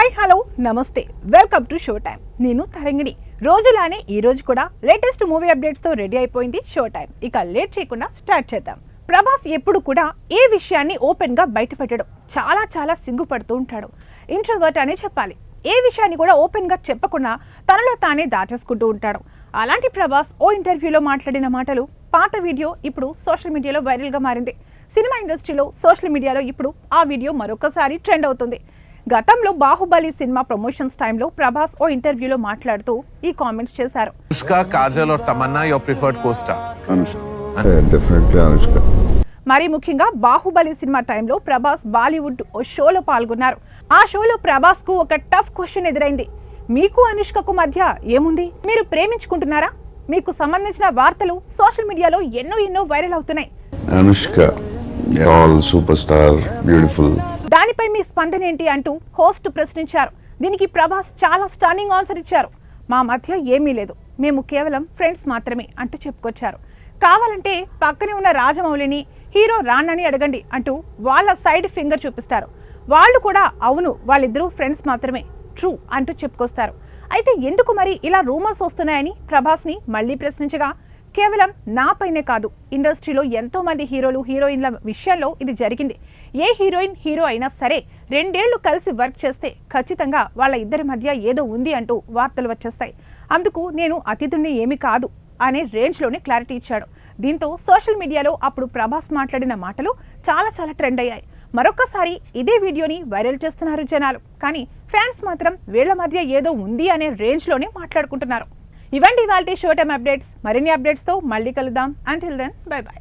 Hi hello నమస్తే welcome to show time. నేను తరంగిణి. రోజులానే ఈ రోజు కూడా లేటెస్ట్ మూవీ అప్డేట్స్ తో రెడీ అయిపోయింది షో టైం. ఇక లేట్ చేయకుండా స్టార్ట్ చేద్దాం. ప్రభాస్ ఎప్పుడు కూడా ఏ విషయాన్ని ఓపెన్ గా బయటపెట్టడం చాలా సిగ్గుపడుతూ ఉంటాడు. ఇంట్రోవర్ట్ అనే చెప్పాలి. ఏ విషయాన్ని కూడా ఓపెన్ గా చెప్పకుండా తనలో తానే దాచేసుకుంటూ ఉంటాడు. అలాంటి ప్రభాస్ ఓ ఇంటర్వ్యూలో మాట్లాడిన మాటలు పాత వీడియో ఇప్పుడు సోషల్ మీడియాలో వైరల్ గా మారింది. సినిమా ఇండస్ట్రీలో సోషల్ మీడియాలో ఇప్పుడు ఆ వీడియో మరొకసారి ట్రెండ్ అవుతుంది. గతంలో బాహుబలి సినిమా ప్రమోషన్స్ టైంలో ప్రభాస్ ఓ ఇంటర్వ్యూలో మాట్లాడుతూ ఈ కామెంట్స్ చేశారు. అనుష్క, కాజల్ और तमन्ना your preferred co-star? Definitely Anushka. మరి ముఖ్యంగా బాహుబలి సినిమా టైంలో ప్రభాస్ బాలీవుడ్ ఓ షోలో పాల్గొన్నారు. ఆ షోలో ప్రభాస్ కు ఒక టఫ్ క్వశ్చన్ ఎదురైంది. మీకు అనుష్కకు మధ్య ఏముంది? మీరు ప్రేమించుకుంటున్నారా? మీకు సంబంధించిన వార్తలు సోషల్ మీడియాలో ఎన్నో వైరల్ అవుతున్నాయి. Anushka, all superstar, beautiful. దానిపై మీ స్పందన ఏంటి అంటూ హోస్ట్ ప్రశ్నించారు. దీనికి ప్రభాస్ చాలా స్టన్నింగ్ ఆన్సర్ ఇచ్చారు. మా మధ్య ఏమీ లేదు, మేము కేవలం ఫ్రెండ్స్ మాత్రమే అంటూ చెప్పుకొచ్చారు. కావాలంటే పక్కనే ఉన్న రాజమౌళిని, హీరో రాన్నని అడగండి అంటూ వాళ్ళ సైడ్ ఫింగర్ చూపిస్తారు. వాళ్ళు కూడా అవును వాళ్ళిద్దరూ ఫ్రెండ్స్ మాత్రమే, ట్రూ అంటూ చెప్పుకొస్తారు. అయితే ఎందుకు మరి ఇలా రూమర్స్ వస్తున్నాయని ప్రభాస్ని మళ్ళీ ప్రశ్నించగా, కేవలం నాపైనే కాదు, ఇండస్ట్రీలో ఎంతో మంది హీరోలు హీరోయిన్ల విషయంలో ఇది జరిగింది. ఏ హీరోయిన్ హీరో అయినా సరే 2 ఏళ్లు కలిసి వర్క్ చేస్తే ఖచ్చితంగా వాళ్ళ ఇద్దరి మధ్య ఏదో ఉంది అంటూ వార్తలు వచ్చేస్తాయి. అందుకు నేను అతిథుణ్ణి ఏమీ కాదు అనే రేంజ్లోనే క్లారిటీ ఇచ్చాడు. దీంతో సోషల్ మీడియాలో అప్పుడు ప్రభాస్ మాట్లాడిన మాటలు చాలా ట్రెండ్ అయ్యాయి. మరొకసారి ఇదే వీడియోని వైరల్ చేస్తున్నారు జనాలు. కానీ ఫ్యాన్స్ మాత్రం వీళ్ల మధ్య ఏదో ఉంది అనే రేంజ్లోనే మాట్లాడుకుంటున్నారు. ఇవండి ఇవాల్టి షో టైం అప్డేట్స్. మరిన్ని అప్డేట్స్తో మళ్ళీ కలుద్దాం. Until then by.